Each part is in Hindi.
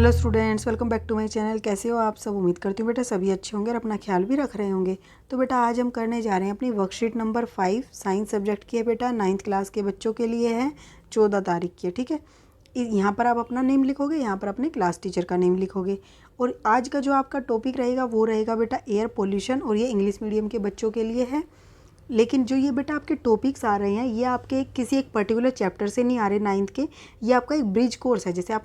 Hello students, welcome back to my channel. कैसे हो आप सब? उम्मीद करती हूँ बेटा सभी अच्छे होंगे और अपना ख्याल भी रख रहे होंगे। तो बेटा आज हम करने जा रहे हैं अपनी वर्कशीट नंबर 5 साइंस सब्जेक्ट की है बेटा। 9th क्लास के बच्चों के लिए है, 14 तारीख की है। ठीक है, यहाँ पर आप अपना नेम लिखोगे, यहाँ पर अपने क्लास टीचर का नेम लिखोगे। और आज का जो आपका टॉपिक रहेगा वो रहेगा बेटा एयर पोल्यूशन, और ये इंग्लिश मीडियम के बच्चों के लिए है। लेकिन जो ये बेटा आपके टॉपिक्स आ रहे हैं ये आपके किसी एक पर्टिकुलर चैप्टर से नहीं आ रहे 9th के, ये आपका एक ब्रिज कोर्स है। जैसे आप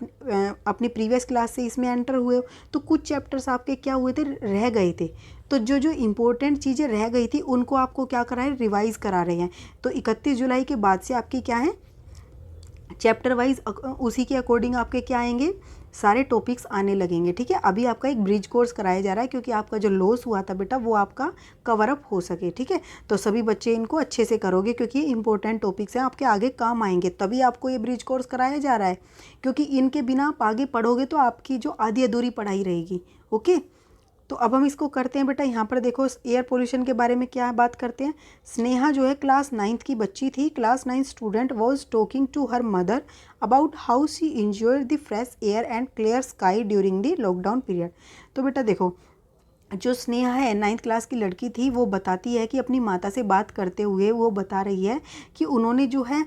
अपनी प्रीवियस क्लास से इसमें एंटर हुए हो तो कुछ चैप्टर्स आपके क्या हुए थे, रह गए थे। तो जो जो इम्पोर्टेंट चीज़ें रह गई थी उनको आपको क्या करा है, रिवाइज करा रहे हैं। तो 31 जुलाई के बाद से आपकी क्या है, चैप्टर वाइज उसी के अकॉर्डिंग आपके क्या आएंगे, सारे टॉपिक्स आने लगेंगे। ठीक है, अभी आपका एक ब्रिज कोर्स कराया जा रहा है क्योंकि आपका जो लॉस हुआ था बेटा वो आपका कवर अप हो सके। ठीक है, तो सभी बच्चे इनको अच्छे से करोगे क्योंकि ये इंपॉर्टेंट टॉपिक्स हैं, आपके आगे काम आएंगे। तभी आपको ये ब्रिज कोर्स कराया जा रहा है, क्योंकि इनके बिना आप आगे पढ़ोगे तो आपकी जो आधी अधूरी पढ़ाई रहेगी। ओके, तो अब हम इसको करते हैं बेटा। यहाँ पर देखो एयर पोल्यूशन के बारे में क्या बात करते हैं। स्नेहा जो है क्लास 9th की बच्ची थी। Class 9 student was talking to her mother about how she enjoyed the fresh air and clear sky during the lockdown period. तो बेटा देखो, जो स्नेहा है 9th क्लास की लड़की थी, वो बताती है कि अपनी माता से बात करते हुए वो बता रही है कि उन्होंने जो है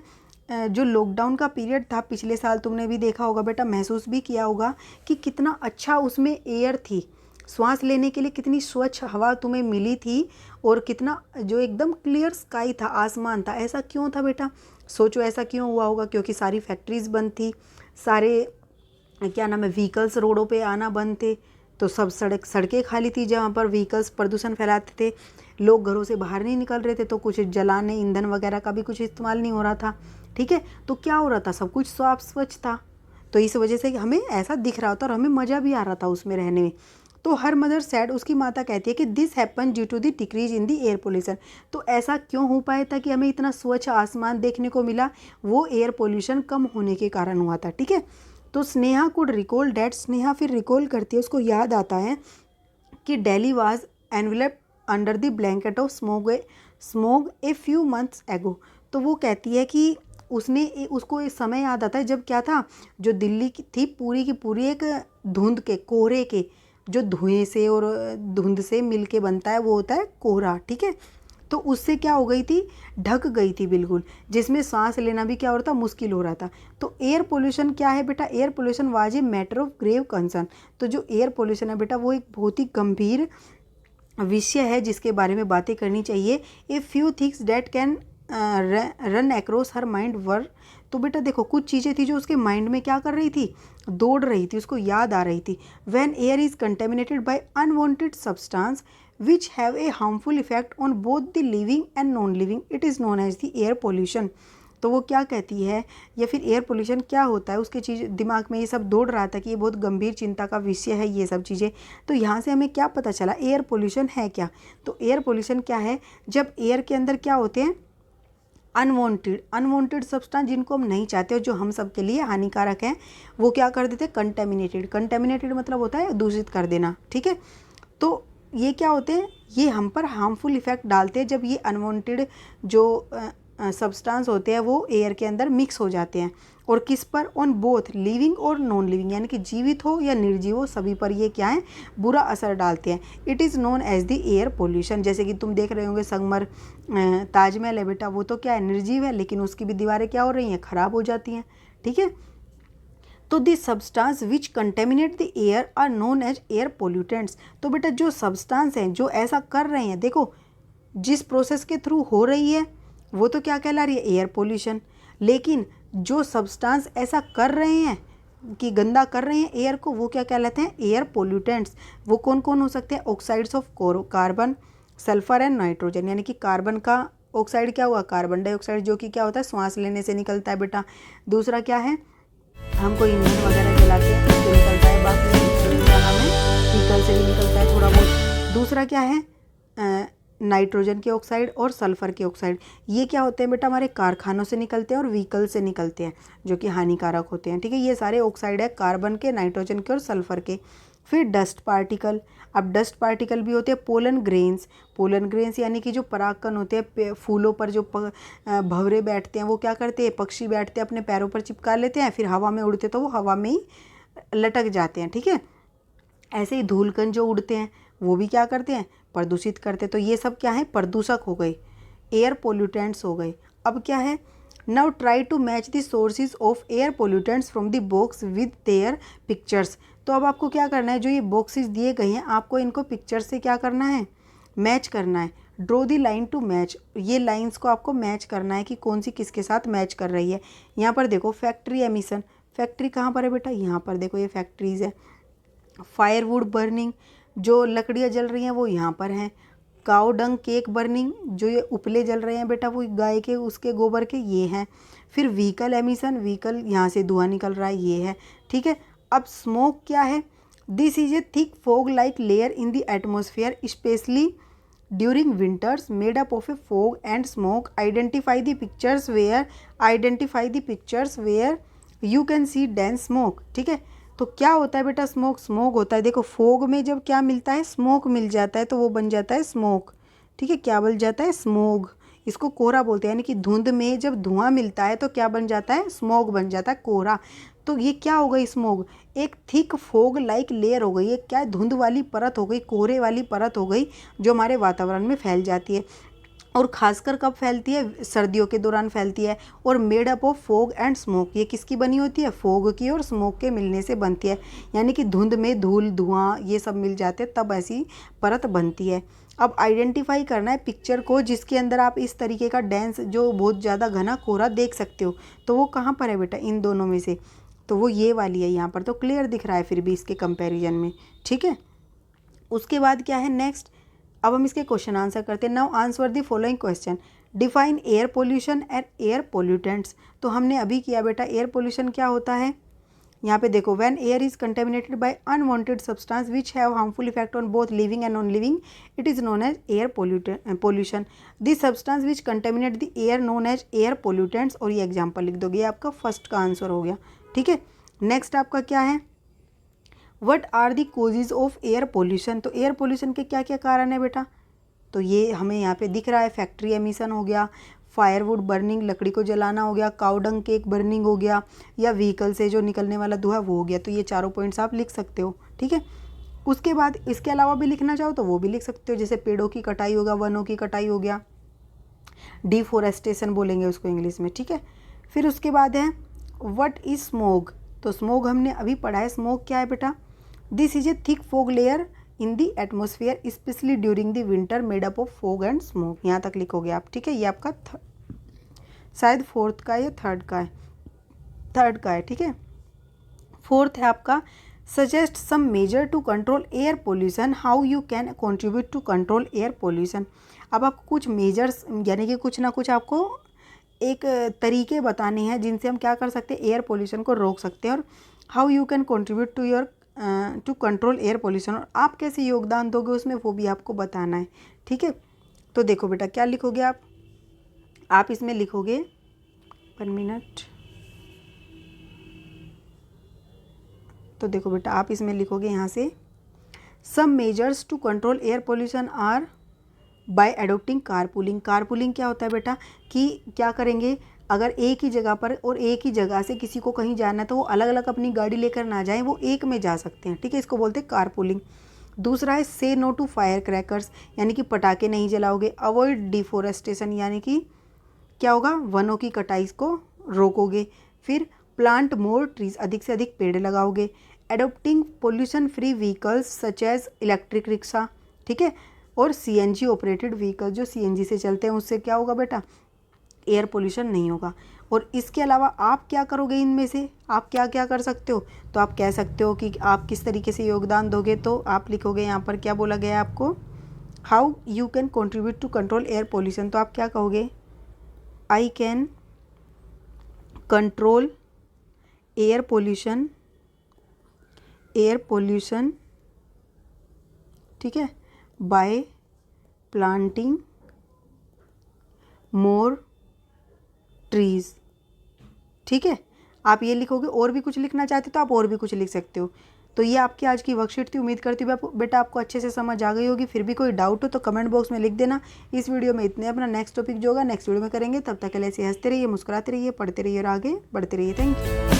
जो लॉकडाउन का पीरियड था पिछले साल, तुमने भी देखा होगा बेटा, महसूस भी किया होगा कि कितना अच्छा उसमें एयर थी, श्वास लेने के लिए कितनी स्वच्छ हवा तुम्हें मिली थी, और कितना जो एकदम क्लियर स्काई था, आसमान था। ऐसा क्यों था बेटा, सोचो ऐसा क्यों हुआ होगा? क्योंकि सारी फैक्ट्रीज बंद थी, सारे क्या नाम है व्हीकल्स रोडों पे आना बंद थे, तो सब सड़कें खाली थी जहाँ पर व्हीकल्स प्रदूषण फैलाते थे। लोग घरों से बाहर नहीं निकल रहे थे, तो कुछ जलाने ईंधन वगैरह का भी कुछ इस्तेमाल नहीं हो रहा था। ठीक है, तो क्या हो रहा था, सब कुछ साफ स्वच्छ था। तो इस वजह से हमें ऐसा दिख रहा था और हमें मज़ा भी आ रहा था उसमें रहने में। तो हर मदर सैड, उसकी माता कहती है कि this happen due to the decrease in the air pollution. तो ऐसा क्यों हो पाया था कि हमें इतना स्वच्छ आसमान देखने को मिला? वो एयर पोल्यूशन कम होने के कारण हुआ था। ठीक है, तो Sneha could recall that, Sneha फिर रिकॉल करती है, उसको याद आता है कि daily was envelope under the blanket of smog a few months एगो। तो वो कहती है कि उसको एक समय याद आता है जब क्या था, जो दिल्ली की थी पूरी की पूरी एक धुंध के, कोहरे के, जो धुएं से और धुंध से मिल के बनता है वो होता है कोहरा। ठीक है, तो उससे क्या हो गई थी, ढक गई थी बिल्कुल, जिसमें सांस लेना भी क्या हो रहा था, मुश्किल हो रहा था। तो एयर पोल्यूशन क्या है बेटा, air pollution was a matter of grave concern. तो जो एयर पोल्यूशन है बेटा वो एक बहुत ही गंभीर विषय है जिसके बारे में बातें करनी चाहिए। A few things that can run across her mind were. तो बेटा देखो, कुछ चीज़ें थी जो उसके माइंड में क्या कर रही थी, दौड़ रही थी, उसको याद आ रही थी। When air is contaminated by unwanted substance which have a harmful effect on both the living and non-living, it is known as the air pollution। तो वो क्या कहती है, या फिर एयर पोल्यूशन क्या होता है, उसके चीज़ दिमाग में ये सब दौड़ रहा था कि ये बहुत गंभीर चिंता का विषय है ये सब चीज़ें। तो यहाँ से हमें क्या पता चला, एयर पोल्यूशन है क्या? तो एयर पोल्यूशन क्या है, जब एयर के अंदर क्या होते हैं, अनवांटेड सब्सटेंस जिनको हम नहीं चाहते और जो हम सब के लिए हानिकारक हैं, वो क्या कर देते हैं, कंटेमिनेटेड मतलब होता है दूषित कर देना। ठीक है, तो ये क्या होते हैं, ये हम पर हार्मफुल इफ़ेक्ट डालते हैं जब ये अनवांटेड जो सब्सटेंस होते हैं वो एयर के अंदर मिक्स हो जाते हैं। और किस पर, ऑन बोथ लिविंग और नॉन लिविंग, यानी कि जीवित हो या निर्जीव हो, सभी पर ये क्या है, बुरा असर डालते हैं। It is known as the air pollution. जैसे कि तुम देख रहे होंगे संगमर ताजमहल है बेटा, वो तो क्या है, निर्जीव है, लेकिन उसकी भी दीवारें क्या हो रही हैं, ख़राब हो जाती हैं। ठीक है, तो the substance which contaminate the air are known as air pollutants. तो बेटा जो सब्सटेंस हैं जो ऐसा कर रहे हैं, देखो जिस प्रोसेस के थ्रू हो रही है वो तो क्या कहला रही है, एयर पोल्यूशन। लेकिन जो सब्सटेंस ऐसा कर रहे हैं कि गंदा कर रहे हैं एयर को, वो क्या कहलाते हैं, एयर पोल्यूटेंट्स। वो कौन कौन हो सकते हैं, oxides of carbon, sulphur and nitrogen. यानी कि कार्बन का ऑक्साइड क्या हुआ, कार्बन डाइऑक्साइड, जो कि क्या होता है, श्वास लेने से निकलता है बेटा। दूसरा क्या है, हमको ईंधन वगैरह जलाते हैं तो निकलता है, बाकी क्या नाम है, व्हीकल से भी निकलता है थोड़ा बहुत। दूसरा क्या है, नाइट्रोजन के ऑक्साइड और सल्फ़र के ऑक्साइड। ये क्या होते हैं बेटा, हमारे कारखानों से निकलते हैं और व्हीकल से निकलते हैं, जो कि हानिकारक होते हैं। ठीक है, ये सारे ऑक्साइड है कार्बन के, नाइट्रोजन के और सल्फ़र के। फिर डस्ट पार्टिकल। अब डस्ट पार्टिकल भी होते हैं पोलन ग्रेन्स यानी कि जो परागकण होते हैं फूलों पर, जो भंवरे बैठते हैं वो क्या करते हैं, पक्षी बैठते हैं अपने पैरों पर चिपका लेते हैं, फिर हवा में उड़ते तो वो हवा में ही लटक जाते हैं, ठीक है। ऐसे ही धूलकण जो उड़ते हैं वो भी क्या करते हैं, प्रदूषित करते हैं। तो ये सब क्या है, प्रदूषक हो गए, एयर पोल्यूटेंट्स हो गए। अब क्या है, now try to match the sources of air pollutants from the box with their pictures. तो अब आपको क्या करना है, जो ये बॉक्सेस दिए गए हैं आपको इनको पिक्चर से क्या करना है, मैच करना है। Draw the line to match, ये लाइंस को आपको मैच करना है कि कौन सी किसके साथ मैच कर रही है। यहाँ पर देखो फैक्ट्री एमिशन, फैक्ट्री कहाँ पर है बेटा, यहाँ पर देखो ये फैक्ट्रीज है। फायरवुड बर्निंग, जो लकड़ियाँ जल रही हैं वो यहाँ पर हैं। काउ डंग केक बर्निंग, जो ये उपले जल रहे हैं बेटा वो गाय के उसके गोबर के, ये हैं। फिर व्हीकल एमिशन, व्हीकल यहाँ से धुआं निकल रहा है, ये है, ठीक है। अब स्मोक क्या है, this is a thick fog like layer in the atmosphere specially during winters made up of a fog and smoke. Identify the pictures where you can see dense smoke, ठीक है। तो क्या होता है बेटा, स्मोक, स्मोक होता है, देखो फोग में जब क्या मिलता है, स्मोक मिल जाता है तो वो बन जाता है स्मोक, ठीक है। क्या बन जाता है, स्मोग, इसको कोहरा बोलते हैं। यानी कि धुंध में जब धुआं मिलता है तो क्या बन जाता है, स्मोग बन जाता है, कोहरा। तो ये क्या हो गई, स्मोग, एक थिक फोग लाइक लेयर हो गई, ये क्या, धुंध वाली परत हो गई, कोहरे वाली परत हो गई जो हमारे वातावरण में फैल जाती है। और खासकर कब फैलती है, सर्दियों के दौरान फैलती है। और made up of fog and smoke, ये किसकी बनी होती है, फोग की और स्मोक के मिलने से बनती है। यानी कि धुंध में धूल धुआं ये सब मिल जाते हैं तब ऐसी परत बनती है। अब आइडेंटिफाई करना है पिक्चर को जिसके अंदर आप इस तरीके का डेंस जो बहुत ज़्यादा घना कोहरा देख सकते हो। तो वो कहाँ पर है बेटा, इन दोनों में से, तो वो ये वाली है, यहाँ पर तो क्लियर दिख रहा है फिर भी इसके कंपैरिजन में, ठीक है। उसके बाद क्या है नेक्स्ट, अब हम इसके क्वेश्चन आंसर करते हैं। Now answer the following question, define air pollution and air pollutants. तो हमने अभी किया बेटा, एयर पोल्यूशन क्या होता है, यहाँ पे देखो, when air is contaminated by unwanted substance which have harmful effect on both living and non living, it is known as air pollution. This substance which contaminate the air known as air pollutants. और ये एग्जाम्पल लिख दोगे, आपका फर्स्ट का आंसर हो गया, ठीक है। नेक्स्ट आपका क्या है, what are the causes of air pollution. तो एयर पोल्यूशन के क्या क्या कारण है बेटा, तो ये हमें यहाँ पे दिख रहा है, फैक्ट्री एमिशन हो गया, फायरवुड बर्निंग, लकड़ी को जलाना हो गया, काउडंग केक बर्निंग हो गया, या व्हीकल से जो निकलने वाला धुआं वो हो गया। तो ये चारों पॉइंट्स आप लिख सकते हो, ठीक है। उसके बाद इसके अलावा भी लिखना चाहो तो वो भी लिख सकते हो, जैसे पेड़ों की कटाई होगा, वनों की कटाई हो गया, डिफोरेस्टेशन बोलेंगे उसको इंग्लिश में, ठीक है। फिर उसके बाद है व्हाट इज स्मोग। तो स्मोग हमने अभी पढ़ा है, स्मोग क्या है बेटा, this is a thick fog layer in the atmosphere specially during the winter made up of fog and smoke. यहाँ तक लिखोगे आप, ठीक है। ये आपका शायद फोर्थ का या थर्ड का है, ठीक है। फोर्थ है आपका, suggest some measure to control air pollution, how you can contribute to control air pollution. अब आपको कुछ मेजर्स यानी कि कुछ ना कुछ आपको एक तरीके बताने हैं जिनसे हम क्या कर सकते हैं, एयर पोल्यूशन को रोक सकते हैं। और how you can contribute to control air pollution, और आप कैसे योगदान दोगे उसमें वो भी आपको बताना है, ठीक है। तो देखो बेटा क्या लिखोगे आप इसमें लिखोगे, 1 मिनट, तो देखो बेटा आप इसमें लिखोगे यहाँ से, some measures to control air pollution are by adopting carpooling. Carpooling क्या होता है बेटा, कि क्या करेंगे, अगर एक ही जगह पर और एक ही जगह से किसी को कहीं जाना है तो वो अलग अलग अपनी गाड़ी लेकर ना जाएं, वो एक में जा सकते हैं, ठीक है। इसको बोलते हैं कारपूलिंग। दूसरा है से नो टू फायर क्रैकर्स, यानी कि पटाखे नहीं जलाओगे। अवॉइड डिफोरेस्टेशन, यानी कि क्या होगा, वनों की कटाई को रोकोगे। फिर प्लांट मोर ट्रीज, अधिक से अधिक पेड़ लगाओगे। Adopting pollution free vehicles such as electric rickshaw, ठीक है। और सीएनजी ऑपरेटेड व्हीकल, जो सीएनजी से चलते हैं, उससे क्या होगा बेटा, एयर पोल्यूशन नहीं होगा। और इसके अलावा आप क्या करोगे, इनमें से आप क्या क्या कर सकते हो, तो आप कह सकते हो कि आप किस तरीके से योगदान दोगे। तो आप लिखोगे यहाँ पर क्या बोला गया है आपको, how you can contribute to control air pollution. तो आप क्या कहोगे, I can control air pollution, ठीक है, बाय प्लांटिंग मोर ट्रीज, ठीक है। आप ये लिखोगे, और भी कुछ लिखना चाहते हो तो आप और भी कुछ लिख सकते हो। तो ये आपकी आज की वर्कशीट थी। उम्मीद करती हूँ बेटा आपको अच्छे से समझ आ गई होगी। फिर भी कोई डाउट हो तो कमेंट बॉक्स में लिख देना। इस वीडियो में इतने, अपना नेक्स्ट टॉपिक जो होगा नेक्स्ट वीडियो में करेंगे। तब तक के लिए ऐसे हंसते रहिए, मुस्कुराते रहिए, पढ़ते रहिए और आगे बढ़ते रहिए। Thank you.